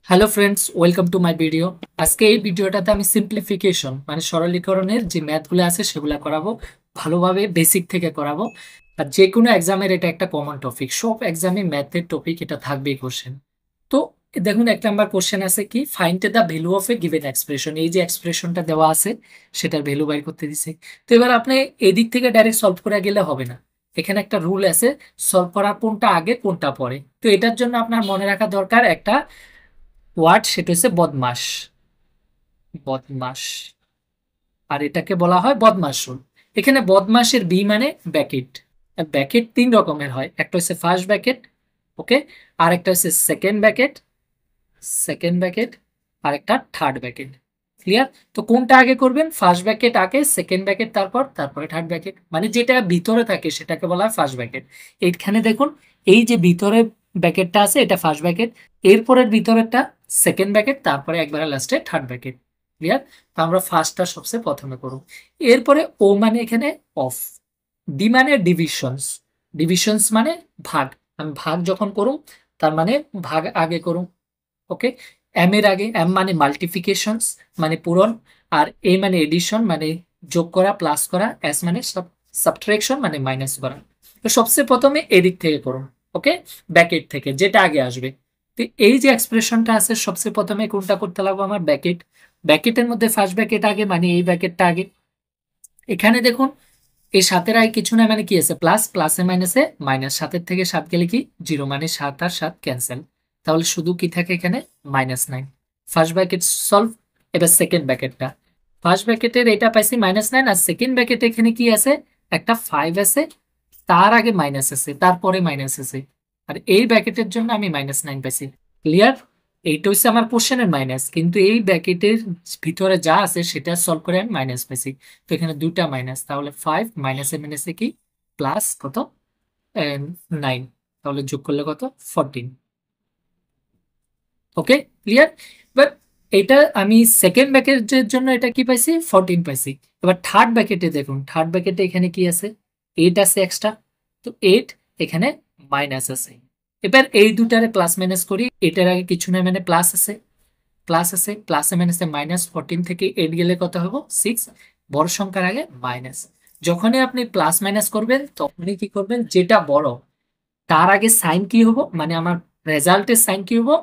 Hello friends, welcome to my video. আজকে এই ভিডিওটাতে আমি সিম্পলিফিকেশন মানে সরলীকরণের যে ম্যাথগুলো আছে সেগুলো করাবো, ভালোভাবে বেসিক থেকে করাবো। আর যে কোনো এক্সামের এটা একটা কমন টপিক, সব এক্সামে ম্যাথের টপিক এটা থাকবেই কোশ্চেন। তো দেখুন, 1 নাম্বার কোশ্চেন আছে কি, find the value of a given expression. এই যে এক্সপ্রেশনটা দেওয়া আছে সেটার ভ্যালু বাইর করতে দিছে। তো এবার আপনি এদিক থেকে ডাইরেক্ট সলভ করে গেলে হবে না, এখানে একটা রুল আছে, সলভ করার কোনটা আগে কোনটা পরে। তো এটার জন্য আপনার মনে রাখা দরকার একটা ওয়ার্ড, সেটা হচ্ছে বদমাস। বদমাস, আর এটাকে বলা হয় বদমাস রুল। এখানে বদমাসের বি মানে ব্যাকেট। ব্যাকেট 3 রকমের হয়, একটা হচ্ছে ফার্স্ট ব্যাকেট, ওকে, আর একটা হচ্ছে সেকেন্ড ব্যাকেট, আর একটা থার্ড ব্যাকেট। ক্লিয়ার? তো কোনটা আগে করবেন? ফার্স্ট ব্যাকেট আগে, সেকেন্ড ব্যাকেট তারপরে থার্ড ব্যাকেট, মানে যেটা ভিতরে থাকে সেটাকে বলা হয় ফার্স্ট ব্যাকেট। এইখানে দেখুন, এই যে ভিতরে ব্যাকেটটা আছে এটা ফার্স্ট ব্যাকেট, এরপরের ভিতরেরটা সেকেন্ড ব্যাকেট, তারপরে একবারে লাস্টে থার্ড ব্যাকেট। ক্লিয়ার? তো আমরা ফার্স্টটা সবচেয়ে প্রথমে করব। এরপরে ও মানে এখানে অফ, ডি মানে ডিভিশনস। ডিভিশনস মানে ভাগ। আমি ভাগ যখন করুম তার মানে ভাগ আগে করুম, ওকে। এম এর আগে, এম মানে মাল্টিফিকেশনস মানে পূরণ, আর এ মানে এডিশন মানে যোগ করা প্লাস করা, এস মানে সাবট্রাকশন মানে মাইনাস করা। তো সবচেয়ে প্রথমে এদিক থেকে করুন, ওকে, ব্যাকেট থেকে যেটা আগে আসবে। তো এই যে এক্সপ্রেশনটা আছে সবচেয়ে প্রথমে কোনটা করতে লাগবে? আমার ব্যাকেট। ব্যাকেটের মধ্যে ফার্স্ট ব্যাকেট আগে, মানে এই ব্যাকেটটা আগে। এখানে দেখুন, এই সাতের আগে কিছু না, মানে কি আছে প্লাস, প্লাসে মাইনাসে মাইনাস, সাতের থেকে সাত গেলে কি জিরো, মানে সাত আর সাত ক্যান্সেল, তাহলে শুধু কি থাকে এখানে -9। First bracket solve. এবার সেকেন্ড ব্র্যাকেটটা, ফার্স্ট ব্র্যাকেটের এটা পাইছি -9, আর সেকেন্ড ব্র্যাকেটে এখানে কি আছে, একটা 5 আছে, তার আগে মাইনাস আছে, তারপরে মাইনাস আছে, আর এই ব্র্যাকেটের জন্য আমি -9 পাইছি। ক্লিয়ার? এইটা হচ্ছে আমার কোশ্চেনের মাইনাস, কিন্তু এই ব্র্যাকেটের ভিতরে যা আছে সেটা সলভ করে আমি মাইনাস পাইছি। তো এখানে দুইটা মাইনাস, তাহলে 5 মাইনাসে মাইনাসে কি প্লাস কত 9, তাহলে যোগ করলে কত 14। ওকে, ক্লিয়ার? এবার এটা আমি সেকেন্ড ব্র্যাকেটের জন্য এটা কি পাইছি 14 পাইছি। এবার থার্ড ব্র্যাকেটে দেখুন, থার্ড ব্র্যাকেটে এখানে কি আছে 8 আছে এক্সট্রা, তো 8 এখানে মাইনাস আছে। এবার এই দুটারে প্লাস মাইনাস করি, এটার আগে কিছু না মানে প্লাস আছে, প্লাসে মাইনাসে -14 থেকে 8 গেলে কত হবো 6, বড় সংখ্যার আগে মাইনাস। যখনই আপনি প্লাস মাইনাস করবেন তখনই কি করবেন, যেটা বড় তার আগে সাইন কি হবো, মানে আমার রেজাল্টের সাইন কি হবো,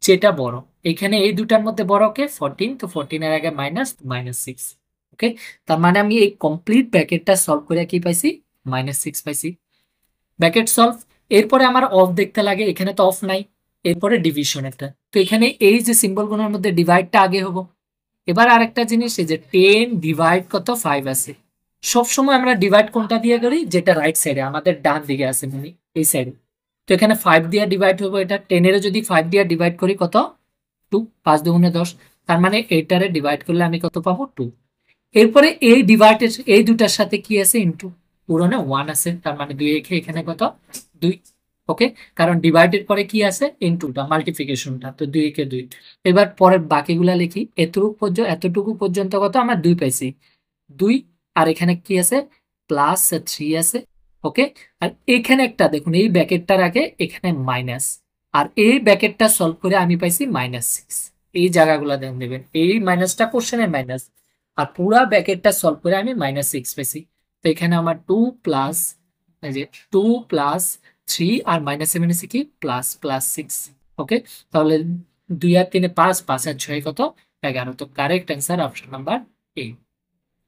যেটা বড়। এখানে এই দুটার মধ্যে বড় কে 14, তো 14 এর আগে মাইনাস, -6। ওকে, তার মানে আমি এই কমপ্লিট ব্র্যাকেটটা সলভ করে কি পাইছি, -6 পাইছি। Bracket solve. এরপরে আমার অফ দেখতে লাগে, এখানে তো অফ নাই। এরপরে ডিভিশন একটা, তো এখানে এই যে সিম্বলগুলোর মধ্যে ডিভাইডটা আগে হবো। এবার আরেকটা জিনিস, এই যে 10 ডিভাইড কত 5 আছে, সবসময় আমরা ডিভাইড কোনটা দিয়ে করি, যেটা রাইট সাইডে আমাদের ডান দিকে আছে, মানে এই সাইডে। তো এখানে 5 দিয়ে ডিভাইড হবো, এটা 10 এর যদি 5 দিয়ে ডিভাইড করি কত 2, 5 দুগুণে 10, তার মানে এইটারে ডিভাইড করলে আমি কত পাবো 2। এরপরে এই ডিভাইডের এই দুটার সাথে কি আছে ইনটু, পুরোনো 1 আছে, তার মানে 2 রেখে এখানে কত 2। ওকে, কারণ ডিভাইডের পরে কি আছে ইনটুটা, মাল্টিপ্লিকেশনটা, তো 2 কে 2। এবার পরের বাকিগুলা লিখি, এতটুকু পর্যন্ত কত আমার 2 পাইছি, 2। আর এখানে কি আছে প্লাস 3 আছে, ওকে। আর এখানে একটা দেখুন, এই ব্র্যাকেটটার আগে এখানে মাইনাস, আর এই ব্র্যাকেটটা সলভ করে আমি পাইছি -6। এই জায়গাগুলা দেবেন, এই মাইনাসটা কোশ্চেনের মাইনাস, আর পুরা ব্র্যাকেটটা সলভ করে আমি -6 পেয়েছি। তো এখানে আমার 2 প্লাস, এই যে 2 প্লাস 3, আর মাইনাসে মাইনাসে কি প্লাস প্লাস 6। ওকে, তাহলে 2 আর 3 5, 5 আর 6 কত 11। তো correct answer option number A.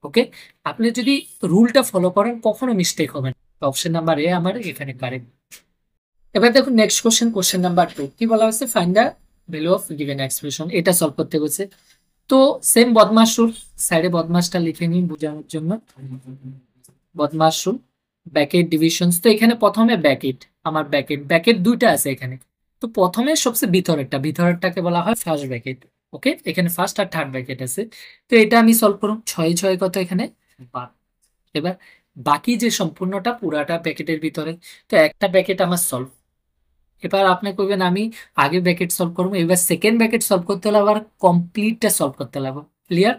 Okay, আপনি যদি রুলটা ফলো করেন কখনো মিস্টেক হবে না। অপশন নাম্বার এ আমার এখানে কারেক্ট। এবার দেখুন নেক্সট কোশ্চেন, কোশ্চেন নাম্বার 2 কি বলা হয়েছে, find the value of given expression. এটা সলভ করতে বলছে। তো সেম বদমাস রুল, সাইডে বদমাসটা লিখে নিন বোঝানোর জন্য। বদমাস রুল, ব্যাকেট ডিভিশনস। তো এখানে প্রথমে ব্যাকেট, আমার ব্যাকেট ব্যাকেট দুইটা আছে এখানে। তো প্রথমে সবচেয়ে ভিতরেরটাকে বলা হয় ফার্স্ট ব্যাকেট। ওকে, এখানে ফার্স্ট আর থার্ড ব্যাকেট আছে। তো এটা আমি সলভ করুন, 6 6 কত এখানে 12। এবার বাকি যে সম্পূর্ণটা পুরাটা প্যাকেটের ভিতরে, তো একটা প্যাকেট আমার সলভ। এবার আপনি কইবেন আমি আগে ব্র্যাকেট সলভ করবো, এবার সেকেন্ড ব্র্যাকেট সলভ করতে হলে আবার কমপ্লিটটা সলভ করতে লাগবে। ক্লিয়ার?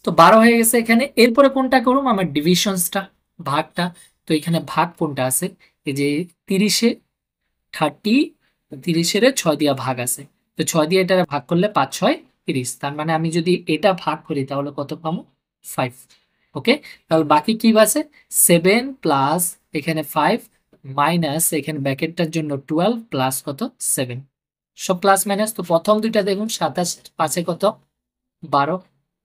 তো 12 হয়ে গেছে এখানে। এরপরে কোনটা করুম, আমার ডিভিশনসটা, ভাগটা। তো এখানে ভাগ কোনটা আছে, এই যে 30-এ 30, 30-এর 6 দিয়া ভাগ আছে। তো তো 6 দিয়ে এটা ভাগ করলে 5 6 30, তার মানে আমি যদি এটা ভাগ করি তাহলে কত পাবো 5। ওকে, তাহলে বাকি কি আছে 7 প্লাস এখানে 5 মাইনাস এখানে ব্র্যাকেটটার জন্য 12 প্লাস কত 7, সব প্লাস মাইনাস। তো প্রথম দুইটা দেখুন 27 5 কত 12,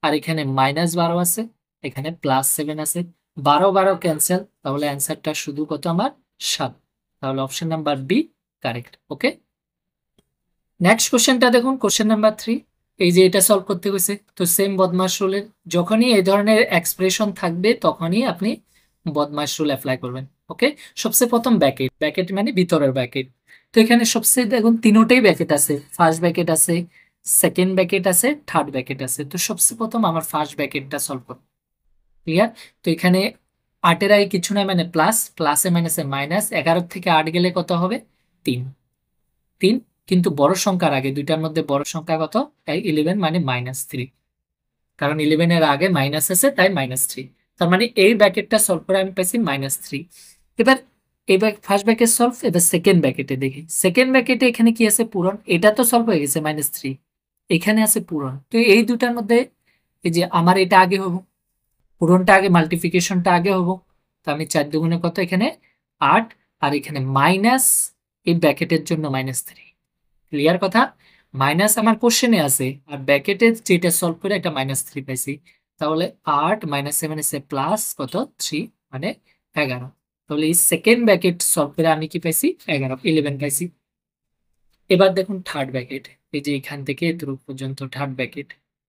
আর এখানে -12 আছে, এখানে +7 আছে, 12 12 ক্যান্সেল, তাহলে অ্যান্সারটা শুধু কত আমার 7। তাহলে অপশন নাম্বার বি কারেক্ট। ওকে, নেক্সট কোশ্চেনটা দেখুন, কোশ্চেন নাম্বার 3। এই যে এটা সলভ করতে হয়েছে, তো সেম বদমাশ রুলের যখনই এই ধরনের এক্সপ্রেশন থাকবে তখনই আপনি বদমাশ রুল অ্যাপ্লাই করবেন। ওকে, সবচেয়ে প্রথম ব্র্যাকেট, ব্র্যাকেট মানে ভিতরের ব্র্যাকেট। তো এখানে সবচেয়ে দেখুন তিনোটাই ব্র্যাকেট আছে, ফার্স্ট ব্র্যাকেট আছে, সেকেন্ড ব্র্যাকেট আছে, থার্ড ব্র্যাকেট আছে। তো সবচেয়ে প্রথম আমার ফার্স্ট ব্র্যাকেটটা সলভ করব। ক্লিয়ার? তো এখানে 8 এর আগে কিছু নাই মানে প্লাস, প্লাসে মাইনাসে মাইনাস, 11 থেকে 8 গেলে কত হবে 3 3, কিন্তু বড় সংখ্যার আগে দুইটার মধ্যে বড় সংখ্যা কত 11 মানে -3, কারণ 11 এর আগে মাইনাস আছে তাই -3। তার মানে এই ব্র্যাকেটটা সলভ করে আমি পাইছি -3। এবার এবার ফার্স্ট ব্র্যাকেট সলভ, এবার সেকেন্ড ব্র্যাকেটে দেখি। সেকেন্ড ব্র্যাকেটে এখানে কি আছে পূরণ, এটা তো সলভ হয়ে গেছে -3, এখানে আছে পূরণ। তো এই দুটার মধ্যে এই যে আমার এটা আগে হবো, পূরণটা আগে, মাল্টিপ্লিকেশনটা আগে হবো। তো আমি 4 দুগুণে কত এখানে 8, আর এখানে মাইনাস এই ব্র্যাকেটের জন্য -3। ক্লিয়ার কথা? মাইনাস আমার কোশ্চেনে আছে, আর ব্র্যাকেটে যেটা সলভ করে একটা -3 পাইছি। তাহলে 8 -7 এসে প্লাস কত 3 মানে 11। তাহলে এই সেকেন্ড ব্র্যাকেট সলভ করে আমি কি পাইছি 11 পাইছি। এবার দেখুন থার্ড ব্র্যাকেট, এই যে এখান থেকে এতটুকু পর্যন্ত থার্ড ব্র্যাকেট।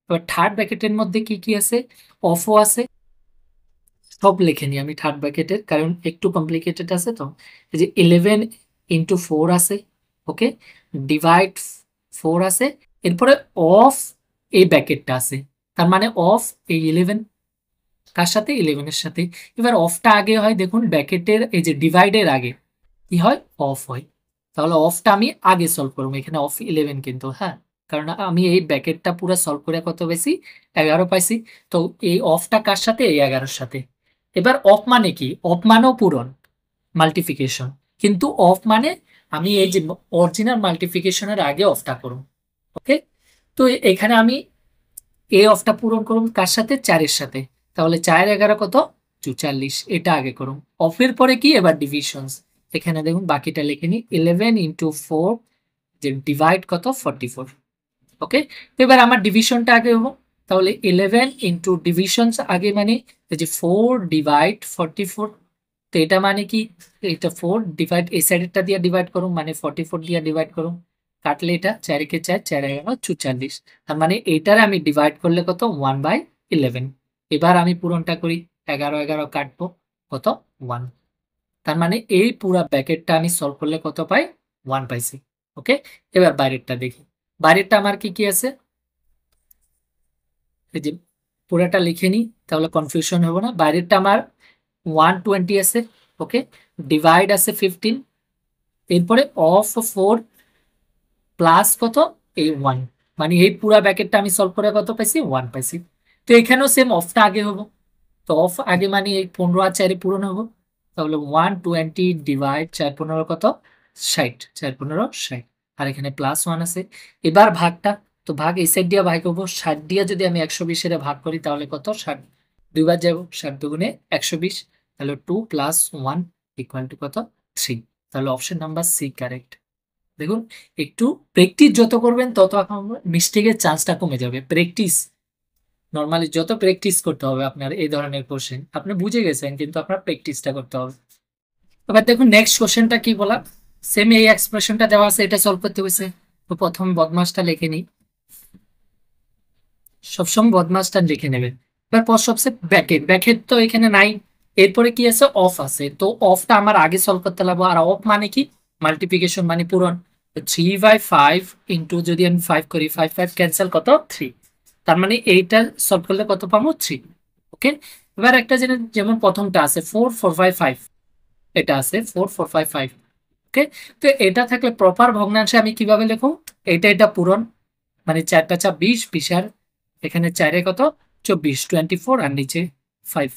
এবার থার্ড ব্র্যাকেটের মধ্যে কি কি আছে, অফও আছে, সব লিখে নিই আমি থার্ড ব্র্যাকেটের, কারণ একটু কমপ্লিকেটেড আছে। তো এই যে 11 ইন্টু 4 আছে, ওকে, ডিভাইড 4 আছে, এরপরে অফ এই ব্র্যাকেটটা আছে, তার মানে অফ এই 11 কার সাথে 11 এর সাথে। এবার অফটা আগে হয়, দেখুন ব্র্যাকেটের এই যে ডিভাইডের আগে কি হয় অফ হয়, তাহলে অফটা আমি আগে সলভ করবো, এখানে অফ 11 কিন্তু, হ্যাঁ, কারণ আমি এই ব্র্যাকেটটা পুরো সলভ করে কত পাইছি 11 পাইছি। তো এই অফটা কার সাথে এই 11-এর সাথে। এবার অফ মানে কি, অফ মানেও পূরণ মাল্টিফিকেশন, কিন্তু অফ মানে আমি এই যে অরিজিনাল মাল্টিফিকেশনের আগে অফটা করব। ওকে, তো এখানে আমি এই অফটা পূরণ করব কার সাথে 4-এর সাথে, তাহলে 4 11 কত 44, এটা আগে করুন। অফের পরে কি এবার ডিভিশনস, এখানে দেখুন বাকিটা লিখে নি 11 ইন্টু 4 যে ডিভাইড কত 44। ওকে, তো এবার আমার ডিভিশনটা আগে হবো, তাহলে 11 ইন্টু ডিভিশনস আগে মানে এই যে 4 ডিভাইড 44। তো এটা মানে কি, এটা 4 ডিভাইড এই সাইডেরটা দিয়ে ডিভাইড করুন মানে 44 দিয়ে ডিভাইড করুন, কাটলে এটা 4 কে 4 4 11 44, তার মানে এইটার আমি ডিভাইড করলে কত 1/11। এবার আমি পূরণটা করি, 11 11 কাটবো কত 1, তার মানে এই পুরো ব্র্যাকেটটা আমি সলভ করলে কত পাই 1 পাইছি। ওকে, এবার বাইরেরটা দেখি, বাইরেরটা আমার কি কি আছে, এই যে পুরোটা লিখে নিই তাহলে কনফিউশন হবে না। বাইরেরটা আমার 120 আছে, ওকে, ডিভাইড আছে 15, এরপরে অফ 4 প্লাস কত এই 1, মানে এই পুরো ব্র্যাকেটটা আমি সলভ করে কত পাইছি 1 পাইছি। তো এখানেও সেম অফটা আগে হবো, তো অফ আগে মানে এই 15 আর 4 পূরণ হবো, তাহলে 120 ডিভাইড 4 15 কত 60, 4 15 60, আর এখানে +1 আছে। এবার ভাগটা, তো ভাগ এই সাইড দিয়ে ভাগ করবো, 60 দিয়ে যদি আমি 120 এর ভাগ করি তাহলে কত 60 দুইবার যাবো, 60 দুগুণে 120, তাহলে 2 + 1 = কত 3। তাহলে অপশন নাম্বার সি কারেক্ট। দেখুন একটু প্র্যাকটিস যত করবেন তত মিস্টেকের চান্সটা কমে যাবে। প্র্যাকটিস নর্মালি যত প্র্যাকটিস করতে হবে আপনার এই ধরনের কোশ্চেন, আপনি বুঝে গেছেন কিন্তু আপনার প্র্যাকটিসটা করতে হবে। এবার দেখুন নেক্সট কোশ্চেনটা কি বলা, সেম এই এক্সপ্রেশনটা দেওয়া আছে, এটা সলভ করতে হয়েছে। তো প্রথম বদমাসটা লিখে নিই, সবসময় বদমাসটা লিখে নেবেন। এবার পর সবচেয়ে ব্র্যাকেট, ব্র্যাকেট তো এখানে নাই, এরপরে কি আছে অফ আছে, তো অফটা আমার আগে সলভ করতে লাগবো। আর অফ মানে কি মাল্টিপ্লিকেশন মানে পূরণ, 3/5 ইন্টু যদি আমি 5 করি 5 5 ক্যান্সেল কত 3, তার মানে এইটা সলভ করলে কত পাবো 3। ওকে, এবার একটা জিনিস যেমন প্রথমটা আছে 4 4 5 5, এটা আছে 4 4 5 5। ওকে, তো এটা থাকলে প্রপার ভগ্নাংশে আমি কিভাবে লিখবো, এটা পূরণ মানে 4 4 20 20, আর এখানে 4 কত 24 24, আর নিচে 5।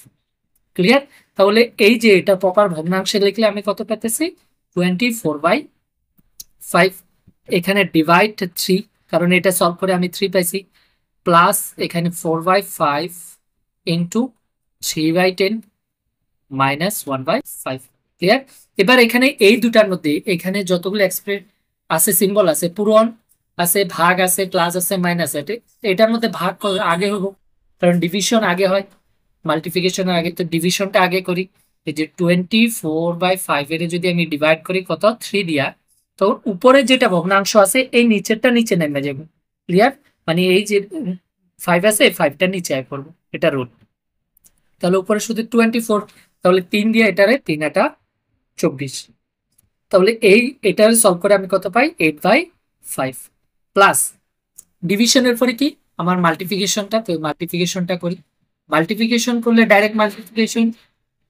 ক্লিয়ার? তাহলে এই যে এটা প্রপার ভগ্নাংশে লিখলে আমি কত পেতেছি 24/5, এখানে ডিভাইড 3, কারণ এটা সলভ করে আমি 3 পাইছি, প্লাস এখানে 4/5 ইন্টু 3/10 মাইনাস 1/5। ক্লিয়ার? এবার এখানে এই দুটার মধ্যে এখানে যতগুলো এক্সপ্রেস আছে, সিম্বল আছে, পূরণ আছে, ভাগ আছে, প্লাস আছে, মাইনাস আছে, এটার মধ্যে ভাগ আগে হবো, কারণ ডিভিশন আগে হয় মাল্টিপ্লিকেশনের আগে, তো ডিভিশনটা আগে করি। এই যে 24/5 এর যদি আমি ডিভাইড করি কত 3 দিয়া, তো উপরে যেটা ভগ্নাংশ আছে এই নিচেরটা নিচে নেমে যাবে। ক্লিয়ার? মানে এই যে 5 আছে, 5টা নিচে আয় করবো, এটা রুট। তাহলে উপরে শুধু 24, তাহলে 3 দিয়ে এটারে 3 এটা 24। তাহলে এটার সলভ করে আমি কত পাই 8/5 প্লাস ডিভিশনের পরে কি আমার মাল্টিপ্লিকেশনটা, তো মাল্টিপ্লিকেশনটা করি। মাল্টিপ্লিকেশন করলে ডাইরেক্ট মাল্টিপ্লিকেশন,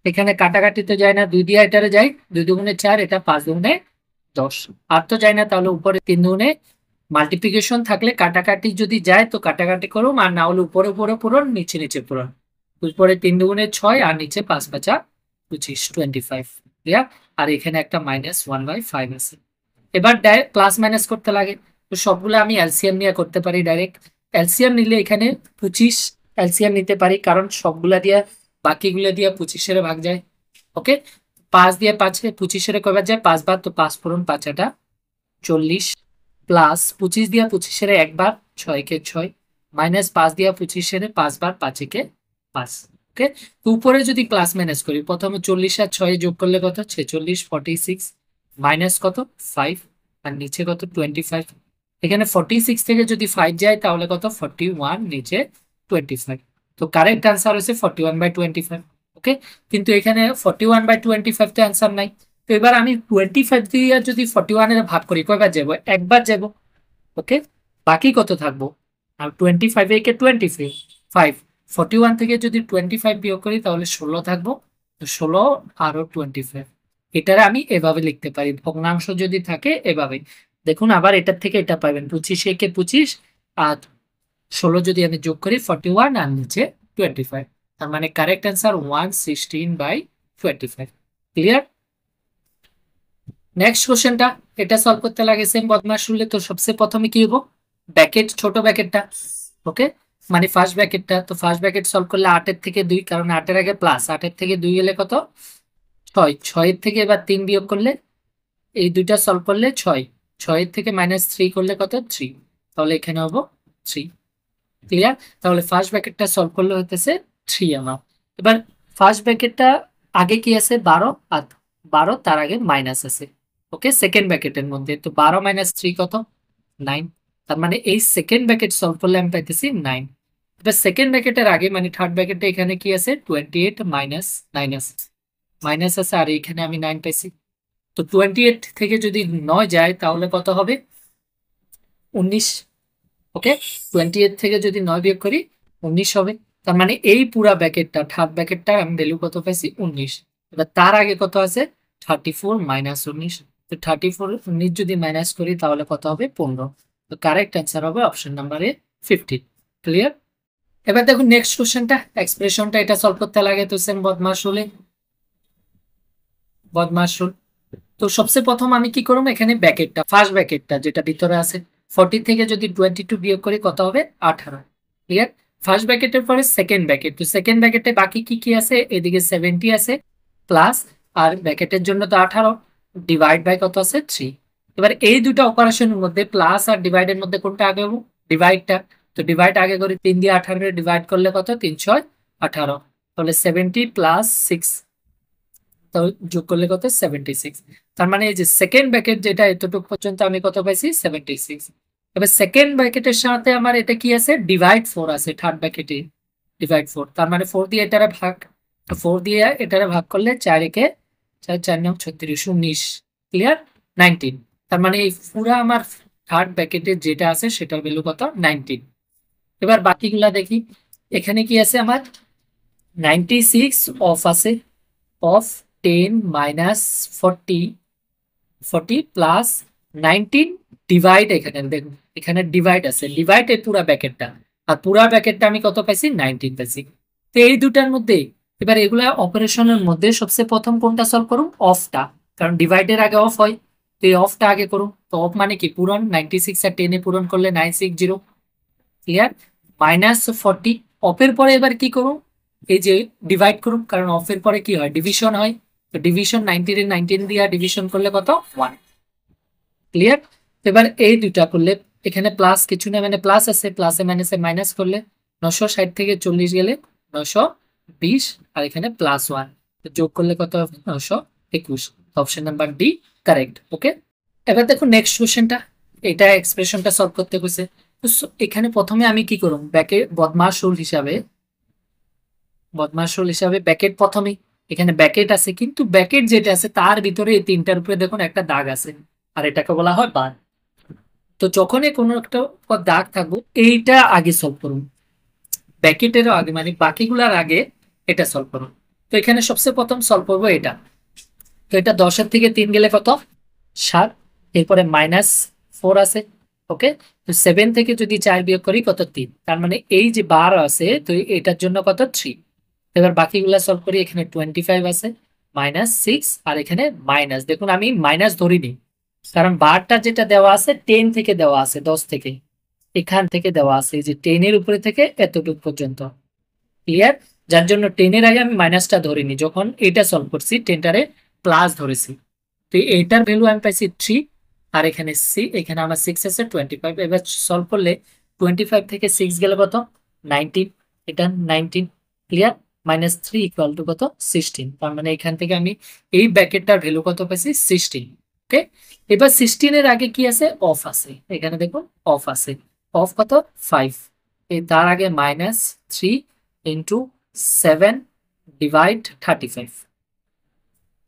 এখানে কাটাকাটিতে যায় না, 2 দিয়ে এটারে যায়, 2 দুগুণে 4, এটা 5 দুগুণে 10, আর তো যায় না, তাহলে উপরে 3 দুগুণে মাল্টিপ্লিকেশন থাকলে কাটাকাটি যদি যায় তো কাটাকাটি করুন, আর না হলে উপরে উপরে পূরণ, নিচে নিচে পূরণ। উপরে 3 দুগুণে 6 আর নিচে 5×5 = 25। ক্লিয়ার? আর এখানে একটা -1/5 আছে। এবার ডাইরেক্ট প্লাস মাইনাস করতে লাগে, তো সবগুলো আমি এলসিএম নিয়ে করতে পারি ডাইরেক্ট। এলসিএম নিলে এখানে 25 এলসিএম নিতে পারি, কারণ সবগুলা দিয়ে বাকিগুলো দিয়ে 25 ভাগ যায়। ওকে, 5 দিয়ে 5 25 কয়বার যায় 5 বার, তো 5 পূরণ 5 40 প্লাস 25 দিয়ে 25 একবার, 6 মাইনাস 5 দিয়ে 25 5 বার, 5 5। ওকে, তো উপরে যদি প্লাস মাইনাস করি, প্রথমে 40 আর 6 যোগ করলে কত 46, 46 মাইনাস কত 5, আর নিচে কত 25। এখানে 46 থেকে যদি 5 যায় তাহলে কত 41, নিচে 25। তো কারেক্ট আনসার হচ্ছে 41/25। ওকে, কিন্তু এখানে 41/25 তো অ্যান্সার নাই। তো এবার আমি 25 দিয়ে যদি 41 এর ভাগ করি কয়বার যাব, একবার যাব। ওকে, বাকি কত থাকবো, আর 25 একে 25, 41 থেকে যদি 25 বিয়োগ করি তাহলে 16 থাকবো, তো 16 আরো 25। এটারে আমি এভাবে লিখতে পারি, ভগ্নাংশ যদি থাকে এভাবে। দেখুন আবার এটার থেকে এটা পাবেন, 25 একে 25 আর 16 যদি আমি যোগ করি 41 আর নিচে 25। তার মানে কারেক্ট অ্যান্সার 116/25। ক্লিয়ার? নেক্সট কোশ্চেনটা, এটা সলভ করতে লাগে সেম বদমাশ রুলে। তো সবচেয়ে প্রথমে কি হবো, ব্র্যাকেট, ছোট ব্র্যাকেটটা। ওকে, মানে ফার্স্ট ব্র্যাকেটটা, তো ফার্স্ট ব্র্যাকেট সলভ করলে 8 এর থেকে 2, কারণ 8 এর আগে প্লাস, 8 এর থেকে 2 গেলে কত 6, 6 এর থেকে এবার 3 বিয়োগ করলে, এই দুইটা সলভ করলে 6, 6 এর থেকে -3 করলে কত 3, তাহলে এখানে হবো 3। ক্লিয়ার? তাহলে ফার্স্ট ব্র্যাকেটটা সলভ করলে হতেছে 3 আমার। এবার ফার্স্ট ব্র্যাকেটটা আগে কি আছে 12, আর 12 তার আগে মাইনাস আছে। ওকে, সেকেন্ড ব্র্যাকেটের মধ্যে, তো 12 - 3 কত 9। তার মানে এই সেকেন্ড ব্র্যাকেট সলভ করলে আমি পাইতেছি 9। এবার সেকেন্ড ব্র্যাকেটের আগে মানে থার্ড ব্র্যাকেটে এখানে কি আছে 28 -9 আছে, মাইনাস আছে, আর এখানে আমি 9 পাইছি। তো 28 থেকে যদি 9 যায় তাহলে কত হবে 19। ওকে, 28 থেকে যদি 9 বিয়োগ করি 19 হবে। তার মানে এই পুরা ব্র্যাকেটটা, থার্ড ব্র্যাকেটটা আমি ভ্যালু কত পাইছি 19। এবার তার আগে কত আছে 34 - 19, তো 34 19 যদি মাইনাস করি তাহলে কত হবে 15। তো কারেক্ট অ্যান্সার হবে অপশন নাম্বারে 15। ক্লিয়ার? এবার দেখুন নেক্সট কোশ্চেনটা, এক্সপ্রেশনটা এটা সলভ করতে লাগে, তো সেম বদমাশ রুল। তো সবচেয়ে প্রথম আমি কি করব, এখানে ব্র্যাকেটটা, ফার্স্ট ব্র্যাকেটটা যেটা ভিতরে আছে, 40 থেকে যদি 22 বিয়োগ করি কত হবে 18। ক্লিয়ার? ফার্স্ট ব্র্যাকেটের পরে সেকেন্ড ব্র্যাকেট, তো সেকেন্ড ব্র্যাকেটে বাকি কি কি আছে, এদিকে 70 আছে প্লাস, আর ব্র্যাকেটের জন্য তো 18, ডিভাইড বাই কত আছে 3। এবার এই দুটো অপারেশনের মধ্যে প্লাস আর ডিভাইডের মধ্যে কোনটা আগে হবো, ডিভাইডটা। তো ডিভাইড আগে করি, 3 দিয়ে 18 ডিভাইড করলে কত 3 × 6 = 18, তাহলে 70 + 6, তো যোগ করলে কত 76। তার মানে এই যে সেকেন্ড ব্র্যাকেট যেটা এতটুকু পর্যন্ত আমি কত পাইছি 76। এবার সেকেন্ড ব্র্যাকেটের সাথে আমার এটা কি আছে ডিভাইড 4 আছে, থার্ড ব্র্যাকেটে ডিভাইড 4, তার মানে 4 দিয়ে এটারে ভাগ, তো 4 দিয়ে এটারে ভাগ করলে 4 একে 4, 4 9 36, 19। ক্লিয়ার? 19। তার মানে এই পুরো আমার থার্ড ব্র্যাকেটে যেটা আছে সেটার ভ্যালু কত 19। এবার বাকিগুলা দেখি, এখানে কি আছে আমার 96 অফ আছে, অফ 10 - 40 প্লাস 19 ডিভাইড, এখানে দেখুন এখানে ডিভাইড আছে, ডিভাইড এই পুরা ব্র্যাকেটটা, আর পুরা ব্র্যাকেটটা আমি কত পাইছি 19 পাইছি। তো এই দুটার মধ্যে এবার এগুলা অপারেশনের মধ্যে সবচেয়ে প্রথম কোনটা সলভ করুন, অফটা, কারণ ডিভাইডের আগে অফ হয়। তো এই অফটা আগে করুন। তো অফ মানে কি পূরণ, 96 আর 10 এ পূরণ করলে 960, ক্লিয়ার। -40, অফের পরে এবার কি করুন, এই যে ডিভাইড করুন, কারণ অফের পরে কি হয় ডিভিশন হয়। তো ডিভিশন 19 দিয়ে ডিভিশন করলে কত 1, ক্লিয়ার। এবার এই দুইটা করলে এখানে প্লাস কিছু না, মানে প্লাস আছে, প্লাসে মাইনাসে মাইনাস করলে 960 থেকে 40 গেলে 920, আর এখানে +1, যোগ করলে কত হবে 921। Option number D correct. Okay, এবার দেখো নেক্সট কোশ্চেনটা, এটা এক্সপ্রেশনটা সলভ করতে বসে। তো এখানে প্রথমে আমি কি করব, ব্যাকে বদমাশ রুল হিসাবে ব্যাকেট প্রথমে, এখানে ব্যাকেট আছে, কিন্তু ব্যাকেট যেটা আছে তার ভিতরে এই তিনটার উপরে দেখুন একটা দাগ আছে, আর এটাকে বলা হয় বার। তো যখনই কোনো একটা দাগ থাকবো এইটা আগে সলভ করুন, ব্যাকেটেরও আগে, মানে বাকিগুলার আগে এটা সলভ করুন। তো এখানে সবচেয়ে প্রথম সলভ করবো এটা। তো এটা 10 থেকে 3 গেলে কত 7, এরপরে -4 আছে। ওকে, তো 7 থেকে যদি 4 বিয়োগ করি কত 3, তার মানে এই যে বার আছে, তো এটার জন্য কত 3। এবার বাকিগুলা সলভ করি, এখানে 25 আছে, -6, আর এখানে মাইনাস, দেখুন আমি মাইনাস ধরিনি, কারণ বারটা যেটা দেওয়া আছে 10 থেকে দেওয়া আছে, 10 থেকে এখান থেকে দেওয়া আছে, এই যে 10 এর উপরে থেকে এতটুকু পর্যন্ত, ক্লিয়ার। যার জন্য 10 এর আগে আমি মাইনাসটা ধরিনি, যখন এটা সলভ করছি 10টারে প্লাস ধরেছি। তো এইটার ভ্যালু আমি পাইছি 3, আর এখানে এখানে আমার 6 আছে 25। এবার সলভ করলে 25 থেকে 6 গেলে কত 19, এটা 19, ক্লিয়ার। -3 ইকুয়াল টু কত 16, তার মানে এখান থেকে আমি এই ব্র্যাকেটটার ভ্যালু কত পাইছি 16। ওকে, এবার 16 এর আগে কি আছে অফ আছে, এখানে দেখুন অফ আছে, অফ কত 5, তার আগে -3 ইন্টু 7 ডিভাইড 35।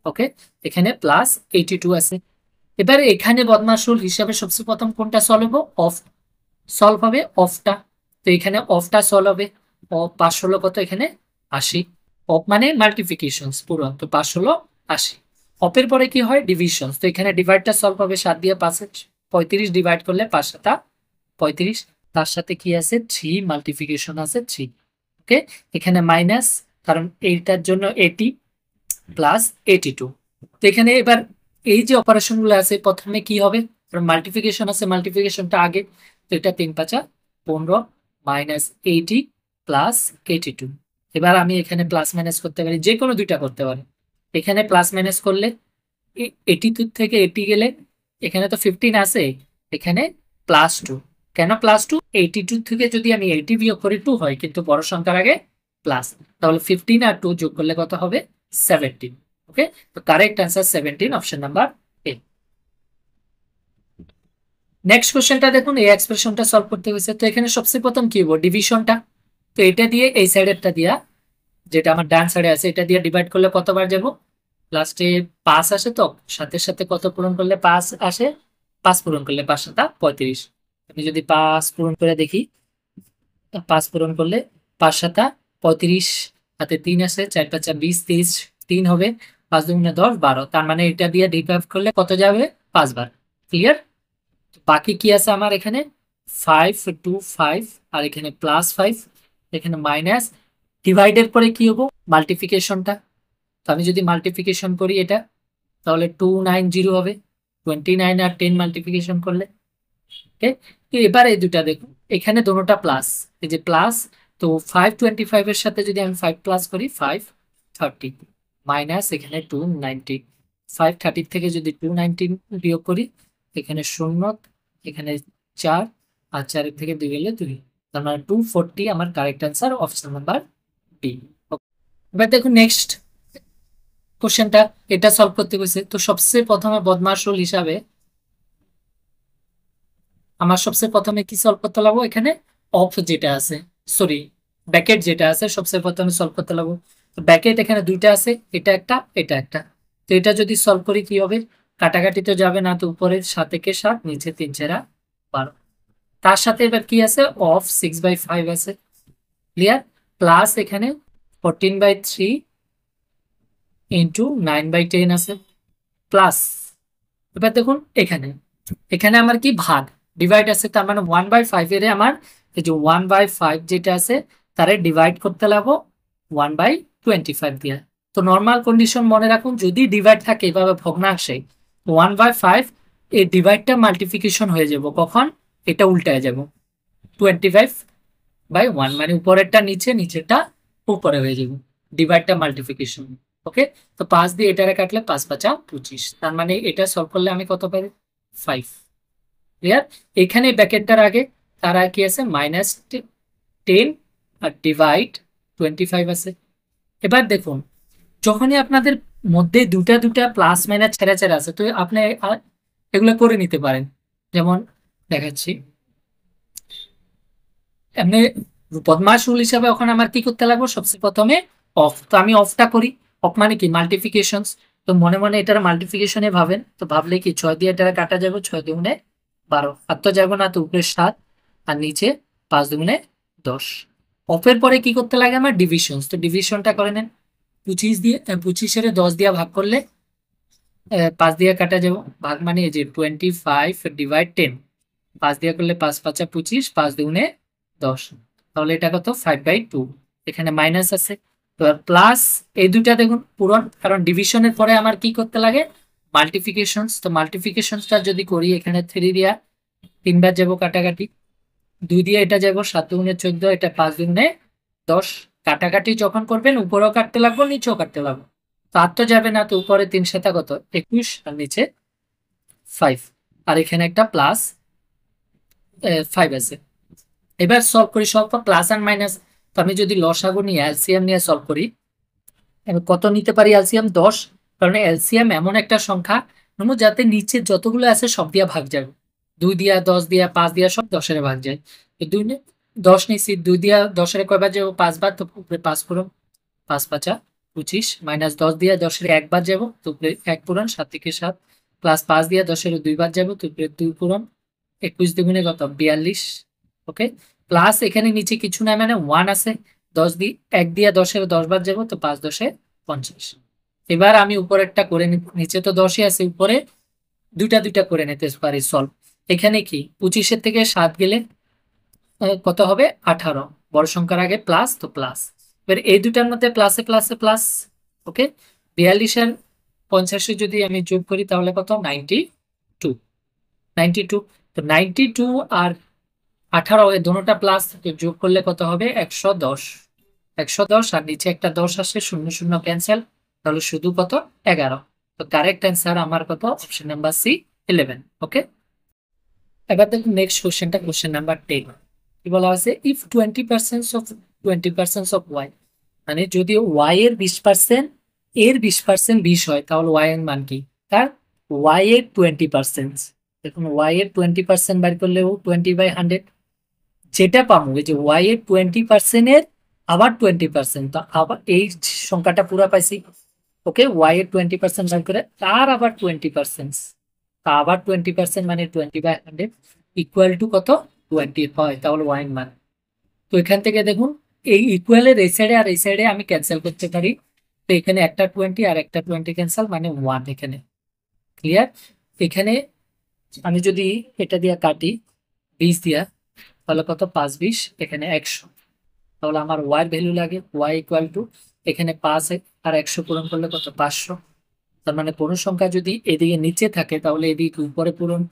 ওকে, এখানে +82 আছে। এবার এখানে বদমাশ রুল হিসাবে সবচেয়ে প্রথম কোনটা সলভ হবে, অফ সলভ হবে, অফটা। তো এখানে অফটা সলভ হবে, অফ 5 হলো কত এখানে 80, অফ মানে মাল্টিপ্লিকেশন পুরো, তো 5 হলো 80। অফের পরে কি হয় ডিভিশন, তো এখানে ডিভাইডটা সলভ হবে, 7 দিয়ে 5 35 ডিভাইড করলে 5 7 35, তার সাথে কি আছে 3 মাল্টিপ্লিকেশন আছে 3। ওকে, এখানে মাইনাস, কারণ এইটার জন্য 80 +82। তো এখানে এবার এই যে অপারেশন গুলো আছে প্রথমে কি হবে, মাল্টিপ্লিকেশন আছে, মাল্টিপ্লিকেশনটা আগে। তো এটা 3 5 15 -80 +82। এবার আমি এখানে প্লাস মাইনাস করতে পারি, যে কোনো দুইটা করতে পারি। এখানে প্লাস মাইনাস করলে 82 থেকে 80 গেলে এখানে তো 15 আছে, এখানে +2। কেন +2, 82 থেকে যদি আমি 80 বিয়োগ করি 2 হয়, কিন্তু বড় সংখ্যার আগে প্লাস, তাহলে 15 আর 2 যোগ করলে কত হবে 17। ওকে, তো কারেক্ট অ্যান্সার 17, অপশন নাম্বার এ। নেক্সট কোশ্চেনটা দেখুন, এই এক্সপ্রেশনটা সলভ করতে হয়েছে। তো এখানে সবচেয়ে প্রথম কি হবো ডিভিশনটা, তো এটা দিয়ে এই সাইডেরটা দিয়া, যেটা আমার ডান সাইডে আছে এটা দিয়ে ডিভাইড করলে কতবার যাব, লাস্টে 5 আসে, তো সাথে সাথে কত পূরণ করলে 5 আসে, 5 পূরণ করলে 5 7 35। আমি যদি 5 পূরণ করে দেখি, 5 পূরণ করলে 5 7 35, হাতে 3 আসে, 4 5 20 30, 3 হবে, 5 2 10 12, তার মানে এটা দিয়ে ডিভাইড করলে কত যাবে 5 বার, ক্লিয়ার। বাকি কি আছে আমার এখানে 5 2 5, আর এখানে +5, এখানে মাইনাস, ডিভাইডের পরে কি হবো মাল্টিপ্লিকেশনটা। তো আমি যদি মাল্টিপ্লিকেশন করি এটা, তাহলে 290 হবে, 29 আর 10 মাল্টিপ্লিকেশন করলে। ওকে, তো এবার এই দুটা দেখুন, এখানে দুটোটা প্লাস, এই যে প্লাস, তো 525 এর সাথে যদি আমি 5 প্লাস করি 530, মাইনাস এখানে 290, 530 থেকে যদি 219 বিয়োগ করি, এখানে 0, এখানে 4, আর 4 থেকে 2 গেলে 2, তার মানে 240 আমার correct answer, option number B. এবার দেখুন নেক্সট কোশ্চেনটা, এটা সলভ করতে গেছে। তো সবচেয়ে প্রথমে বদমাশ রুল হিসাবে আমার সবচেয়ে প্রথমে কি সলভ করতে লাগবো, এখানে অফ যেটা আছে, সরি ব্র্যাকেট যেটা আছে সবচেয়ে প্রথমে সলভ করতে লাগবো। তো ব্র্যাকেট এখানে দুইটা আছে, এটা একটা এটা একটা। তো এটা যদি সলভ করি কি হবে, কাটাকাটি তো যাবে না, তো উপরে 7 একে 7, নিচে 3 4 12, তার সাথে এবার কি আছে অফ 6/5 আছে, ক্লিয়ার, প্লাস এখানে 14/3 ইন্টু 9/10 আছে, প্লাস এবার দেখুন এখানে এখানে আমার কি ভাগ, ডিভাইড আছে, তার মানে 1/5 এর আমার এই যে 1/5 যেটা আছে তারে ডিভাইড করতে লাগবো 1/25 দিয়ে। তো নর্মাল কন্ডিশন মনে রাখুন, যদি ডিভাইড থাকে এভাবে ভগ্নাংশে 1/5 এই ডিভাইডটা মাল্টিপ্লিকেশন হয়ে যাব কখন, এটা উল্টায় যাব 25/1, মানে উপরেরটা নিচে, নিচেরটা উপরে হয়ে যাব, ডিভাইডটা মাল্টিপ্লিকেশন। ওকে, তো 5 দিয়ে এটারে কাটলে 5 5 25, তার মানে এটা সলভ করলে আমি কত পাই, 5। ক্লিয়ার? এখানে ব্র্যাকেটটার আগে তার আগে কি আছে, -10 আর ডিভাইড 25 আছে। এবার দেখুন, যখনই আপনাদের মধ্যে দুটা দুটা প্লাস মাইনাস ছেড়া ছেড়া আছে, তো আপনি এগুলো করে নিতে পারেন। যেমন দেখাচ্ছি, এমনি বদমাস রুল হিসাবে ওখানে আমার কি করতে লাগবে, সবচেয়ে প্রথমে অফ, তো আমি অফটা করি। অফ মানে কি, মাল্টিফিকেশন। তো মনে মনে এটার মাল্টিফিকেশনে ভাবেন, তো ভাবলে কি 6 দিয়ে এটা কাটা যাবে, 6 2 12, আর তো যাবো না, তো উপরে 7 আর নিচে 5 2 10। অফের পরে কি করতে লাগে আমার, ডিভিশন, তো ডিভিশনটা করে নেন। 25 দিয়ে 25-এর 10 দিয়ে ভাগ করলে 5 দিয়ে কাটা যাবো, ভাগ মানে এই যে 25/10, 5 দিয়ে করলে 5 5 25, 5 2 10, তাহলে এটা কত, 5/2। এখানে মাইনাস আছে, তো প্লাস এই দুইটা দেখুন পূরণ, কারণ ডিভিশনের পরে আমার কি করতে লাগে, মাল্টিফিকেশনস। তো মাল্টিফিকেশনসটা যদি করি, এখানে 3 দিয়া 3 বার যাবো কাটাকাটি, 2 দিয়ে এটা যাবো, 7 2 14, এটা 5 2 10, কাটাকাটি যখন করবেন উপরেও কাটতে লাগবো, নিচেও কাটতে লাগবো, তো আর তো যাবে না, তো উপরে 3 7 কত 21 আর নিচে 5, আর এখানে একটা প্লাস 5 আছে। এবার সলভ করি, সলভ প্লাস আর মাইনাস, তো আমি যদি লসাগু নিয়ে এলসিএম নিয়ে সলভ করি, আমি কত নিতে পারি, এলসিএম 10, কারণ এলসিএম এমন একটা সংখ্যা নেবো যাতে নিচে যতগুলো আছে সব দিয়া ভাগ যাবে, 2 দিয়া 10 দিয়া 5 দিয়া সব 10-এর ভাগ যায়। তো 10 নিচ্ছি, 2 দিয়া 10-এর কয়বার যাবো, 5 বার, তো উপরে 5 পূরণ, 5 5 25, মাইনাস 10 দিয়া 10-এর 1 বার যাবো, তো উপরে 1 পূরণ, 7 থেকে 7, প্লাস 5 দিয়া 10-এর 2 বার যাবো, তো উপরে 2 পূরণ, 21 দুগুণে কত, 42। ওকে, প্লাস এখানে নিচে কিছু নাই, মানে 1 আছে, 10 দিয়ে 1 দিয়ে 10-এর 10 বার যাবো, তো 5 10 50। এবার আমি উপরেরটা করে নিচে তো 10-ই আছে, উপরে দুইটা দুইটা করে নিতে পারি সলভ। এখানে কি 25-এর থেকে 7 গেলে কত হবে, 18, বড় সংখ্যার আগে প্লাস, তো প্লাস। এবার এই দুটার মধ্যে প্লাসে প্লাসে প্লাস। ওকে, 42 আর 50 যদি আমি যোগ করি তাহলে কত, 92, 92। তো 92 আর 18, এই দুটোটা প্লাস, যোগ করলে কত হবে, 110, 110, আর নিচে একটা 10 আসে, 0 0 ক্যান্সেল, তাহলে শুধু কত, 11। তো কারেক্ট অ্যান্সার আমার কত, অপশন নাম্বার সি, 11। ওকে, এবার দেখুন নেক্সট কোশ্চেনটা, কোশ্চেন নাম্বার 10। কি বলা হয়েছে, ইফ 20% অফ ওয়াই, মানে যদি ওয়াই এর 20%, এর 20% 20 হয়, তাহলে ওয়াই এর মান কি, তার ওয়াই এর 20%, দেখুন ওয়াই এর 20% বার করলেও 20/100, যেটা পাবো এই যে ওয়াই এর 20%-এর আবার 20%, তো আবার এই সংখ্যাটা পুরো পাইছি। ওকে, ওয়াই এর 20% বার করে তার আবার 20%, তা আবার 20%, মানে 20/100 ইকুয়াল টু কত, 20 হয়, তাহলে ওয়াই এর মান। তো এখান থেকে দেখুন, এই ইকুয়ালের এই সাইডে আর এই সাইডে আমি ক্যান্সেল করতে পারি, তো এখানে একটা 20 আর একটা 20 ক্যান্সেল, মানে 1 এখানে। ক্লিয়ার? এখানে আমি যদি এটা দিয়া কাটি 20 দিয়া, তাহলে কত, 5 20, এখানে 100, তাহলে আমার ওয়াই ভ্যালু লাগে ওয়াই ইকুয়াল টু, এখানে 5 আর 100 পূরণ করলে কত, 500। তার মানে কোনো সংখ্যা যদি এদিকে নিচে থাকে তাহলে এদিকে উপরে পূরণ,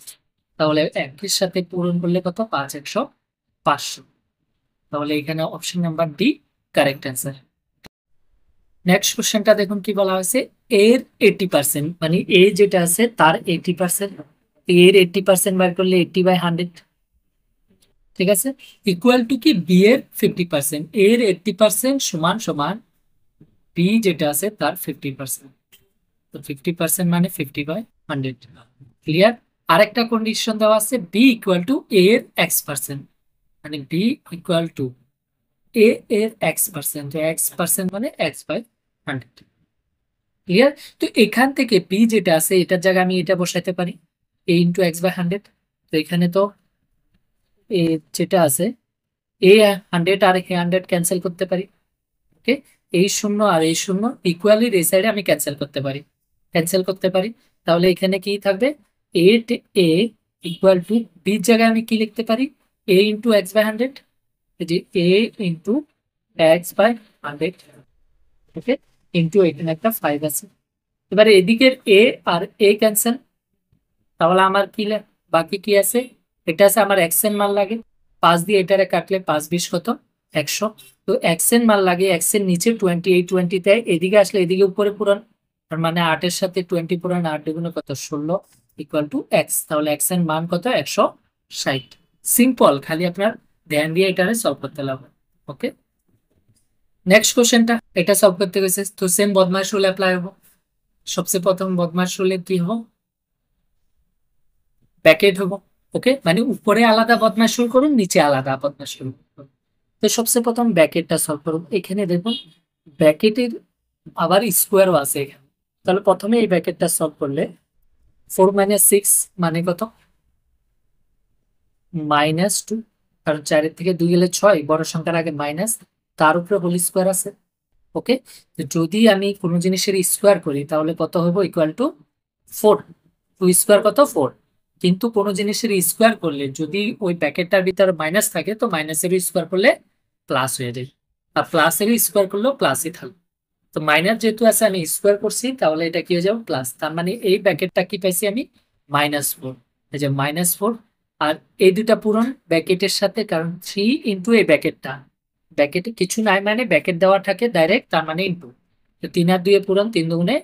তাহলে একই সাথে পূরণ করলে কত, 5 100 500, তাহলে এখানে option number D correct answer. Next কোশ্চেনটা দেখুন কি বলা হয়েছে, এর 80%, মানে এ যেটা আছে তার 80%, এর 80% বার করলে 80/100, ঠিক আছে, ইকুয়াল টু কি, বি এর 50%, এর 80% সমান সমান বি যেটা আছে তার 50%, তো 50% মানে 50/100। ক্লিয়ার? আরেকটা কন্ডিশন দেওয়া আছে, বি ইকুয়াল টু এর X%, মানে বি ইকুয়াল টু এ এর X%, তো X% মানে X/100। ক্লিয়ার? তো এখান থেকে বি যেটা আছে এটার জায়গায় আমি এটা বসাইতে পারি, এ ইন্টু X/100, তো এখানে তো এ যেটা আছে এ 100 আর 100 ক্যান্সেল করতে পারি। ওকে, এই শূন্য আর এই শূন্য ইকুয়ালি এই সাইডে আমি ক্যান্সেল করতে পারি, ক্যান্সেল করতে পারি, তাহলে এখানে কি থাকবে, এ এ ইকুয়াল টু বির জায়গায় আমি কি লিখতে পারি, এ ইন্টু X/100, যে এ ইন্টু X/100। ওকে, ইন্টু এখানে একটা 5 আছে। এবারে এদিকের এ আর এ ক্যান্সেল, তাহলে আমার কি বাকি কি আছে, এটা আছে আমার এক্স এর মান লাগে, 5 দিয়ে এটারে কাটলে 5 20 কত 100। তো এক্স এর মান লাগে, এক্স এর নিচে 20, এই 20 দেয় এদিকে আসলে এদিকে উপরে পূরণ, তার মানে 8 এর সাথে 20 পূরণ, 8 দুগুণে কত 16 ইকুয়াল টু এক্স। তাহলে এক্স এর মান কত 160। সিম্পল, খালি আপনার ধ্যান দিয়ে এটারে সলভ করতে লাগবে। ওকে, নেক্সট কোশ্চেনটা এটা সলভ করতে গেছে, তো সেম বদমাশ রুল অ্যাপ্লাই হবো। সবচেয়ে প্রথম বদমাশ রুলে কি হবো, ব্যাকেট হবো। ওকে, মানে উপরে আলাদা বদমাশ রুল করুন, নিচে আলাদা বদমাশ রুল করুন। তো সবচেয়ে প্রথম ব্যাকেটটা সলভ করুন। এখানে দেখুন ব্যাকেটের আবার স্কোয়ারও আছে এখানে। তাহলে প্রথমে এই ব্যাকেটটা সলভ করলে 4 - 6 মানে কত -2, কারণ 4 থেকে 2 গেলে 6, বড় সংখ্যার আগে মাইনাস, তার উপরে হোল স্কোয়ার আছে। ওকে, তো যদি আমি কোনো জিনিসের স্কোয়ার করি তাহলে কত হবে, ইকুয়াল টু 4। 2 স্কোয়ার কত 4। কিন্তু কোনো জিনিসের স্কোয়ার করলে যদি ওই প্যাকেটটার ভিতরে মাইনাস থাকে, তো মাইনাসের স্কোয়ার করলে প্লাস হয়ে যায়, আর প্লাসের স্কোয়ার করলেও প্লাসই থাকবে। তো মাইনাস যেহেতু আছে আমি স্কোয়ার করছি, তাহলে এটা কি হয়ে যাবে প্লাস, তার মানে এই ব্যাকেটটা কি পাইছি আমি -4। এই যে -4, আর এই দুটা পূরণ ব্যাকেটের সাথে, কারণ 3 ইন্টু এই ব্যাকেটটা, ব্যাকেটে কিছু নাই মানে ব্যাকেট দেওয়া থাকে ডাইরেক্ট, তার মানে ইন্টু। তো 3 আর 2 পূরণ, 3 দুগুণে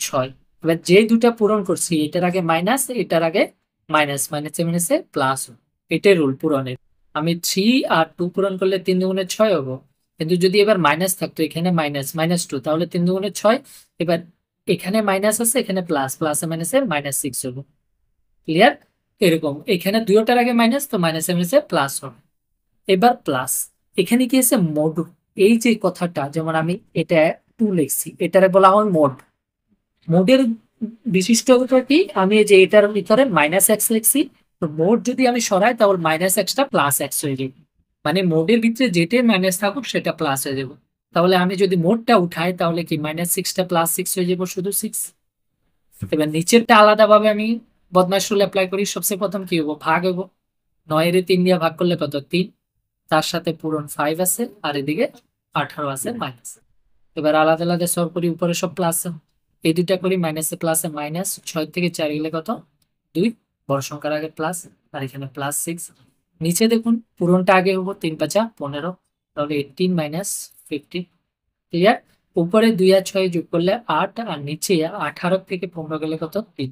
6। এবার যে দুটা পূরণ করছি এটার আগে মাইনাস, এটার আগে মাইনাস, মাইনাসে মাইনাসে প্লাস, এটাই রুল পূরণের। আমি 3 আর 2 পূরণ করলে 3 দুগুণে 6 হবো, কিন্তু যদি এবার মাইনাস থাকতো, এখানে -2, তাহলে 3 দুগুণে 6। এবার এখানে মাইনাস আছে, এখানে প্লাস, প্লাসে মাইনাসে -6 হবো। ক্লিয়ার? এরকম এখানে দুইটার আগে মাইনাস, তো মাইনাসে মাইনাসে প্লাস হবে। এবার প্লাস, এখানে কি আছে মোড, এই যে কথাটা, যেমন আমি এটা 2 লিখছি, এটারে বলা হয় মোড। মোডের বিশিষ্টতা কি, আমি এই যে এটার ভিতরে -x লিখছি, তো মোড যদি আমি সরাই তাহলে -xটা +x হয়ে যাবে, মানে মোডের ভিতরে যেটাই মাইনাস থাকুক সেটা প্লাস হয়ে যাবে। তাহলে আমি যদি মোডটা উঠাই তাহলে কি -6টা +6 হয়ে যাবে, শুধু 6। এবার নিচেরটা আলাদাভাবে আমি বদমাশ রুল অ্যাপ্লাই করি। সবচেয়ে প্রথম কি হবো, ভাগ হবো। 9 এর 3 দিয়ে ভাগ করলে কত 3, তার সাথে পূরণ 5 আছে, আর এদিকে 18 আছে মাইনাস। এবার আলাদা আলাদা সলভ করি, উপরে সব প্লাস, এই দুইটা করি মাইনাসে প্লাসে মাইনাস, 6 থেকে 4 গেলে কত 2, বড় সংখ্যার আগে প্লাস, আর এখানে +6। নিচে দেখুন পূরণটা আগে হবো, 3 × 5 = 15, তাহলে 18 - 50। ক্লিয়ার? উপরে 2 আর 6 যোগ করলে 8, আর নিচে 18 থেকে 15 গেলে কত 3।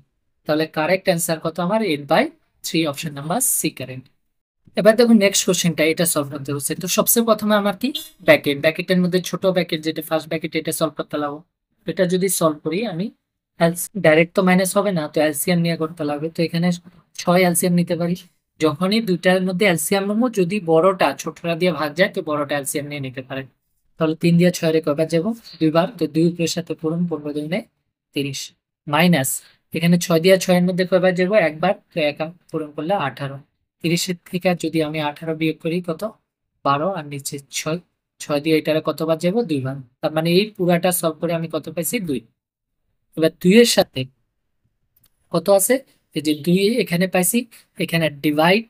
তাহলে কারেক্ট অ্যান্সার কত আমার 8/3, অপশন নাম্বার সি কারেক্ট। এবার দেখুন নেক্সট কোশ্চেনটা, এটা সলভ করতে হচ্ছে। তো সবচেয়ে প্রথমে আমার কি ব্যাকেট, ব্যাকেটের মধ্যে ছোট ব্যাকেট যেটা ফার্স্ট ব্যাকেট, এটা সলভ করতে লাগবো। এটা যদি সলভ করি আমি, ডাইরেক্ট তো মাইনাস হবে না, তো এলসিএম নিয়ে করতে লাগবে। তো এখানে 6 এলসিএম নিতে পারি। যখনই দুইটার মধ্যে এলসিএম নেবো, যদি বড়টা ছোটটা দিয়ে ভাগ যায় তো বড়টা এলসিএম নিয়ে নিতে পারে। তাহলে 3 দিয়ে 6 এর কয়বার যাবো, 2 বার, তো 2 উপরের সাথে পূরণ, 15 দুগুণে 30, মাইনাস এখানে 6 দিয়ে 6 এর মধ্যে কয়বার যাবো, একবার, তো 1 পূরণ করলে 18। 30 থেকে যদি আমি 18 বিয়োগ করি কত 12, আর নিচে 6, 6 দিয়ে এটারে কতবার যাবো 2 বার, তার মানে এই পুরাটা সলভ করে আমি কত পাইছি 2। এবার 2 এর সাথে কত আছে, এই যে 2 এখানে পাইছি, এখানে ডিভাইড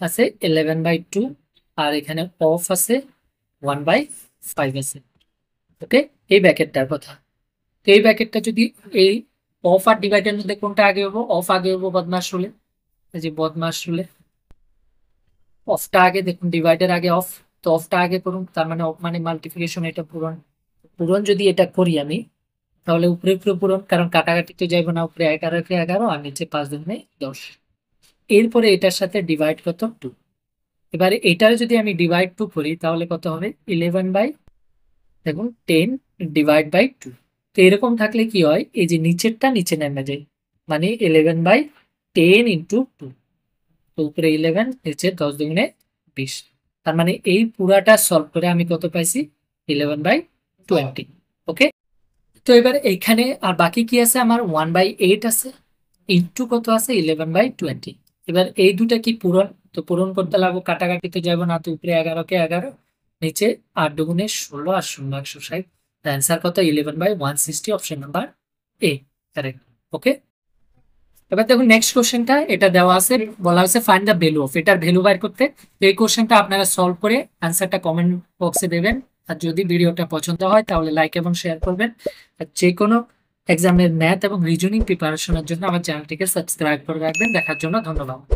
আছে 11/2, আর এখানে অফ আছে 1/5 আছে। ওকে, এই ব্যাকেটটার কথা। তো এই ব্যাকেটটা যদি, এই অফ আর ডিভাইডের মধ্যে কোনটা আগে হবো, অফ আগে হবো বদমাশ রুলে। এই যে বদমাশ রুলে অফটা আগে, দেখুন ডিভাইডের আগে অফ, তো অফটা আগে করুন, তার মানে অফ মানে মাল্টিপ্লিকেশন, এটা পূরণ। পূরণ যদি এটা করি আমি, তাহলে উপরে উপরে পূরণ, কারণ কাটাকাটি তো যাইবো না, উপরে 11 কে 11, আর নিচে 5 দুগুণে 10। এরপরে এটার সাথে ডিভাইড কত 2। এবারে এটারে যদি আমি ডিভাইড 2 করি তাহলে কত হবে 11 দেখুন 10 / 2। তো এরকম থাকলে কি হয়, এই যে নিচেরটা নিচে নেমে যায়, মানে 11/10 × 2, তো উপরে 11, নিচে 10 দুগুণে 20। তার মানে এই পুরাটা সলভ করে আমি কত পাইছি 11/20। ওকে, তো এবার এখানে আর বাকি কি আছে, আমার 1/8 আছে, ইন্টু কত আছে 11/20। এবার এই দুটা কি পূরণ, তো পূরণ করতে লাগবো, কাটাকাটিতে যাবো না, তো উপরে 11 কে 11, নিচে 8 দুগুণে 16, আর 0 160। অ্যান্সার কত 11/160, অপশন নাম্বার এ কারেক্ট। ওকে, এবার দেখুন নেক্সট কোশ্চেনটা, এটা দেওয়া আছে, বলা হয়েছে ফাইন্ড দ্য ভ্যালু অফ, এটার ভ্যালু বের করতে। তো এই কোশ্চেনটা আপনারা সলভ করে অ্যান্সারটা কমেন্ট বক্সে দেবেন, আর যদি ভিডিওটা পছন্দ হয় তাহলে লাইক এবং শেয়ার করবেন। আর যে কোনো এক্সামের ম্যাথ এবং রিজনিং প্রিপারেশনের জন্য আমার চ্যানেলটিকে সাবস্ক্রাইব করে রাখবেন। দেখার জন্য ধন্যবাদ।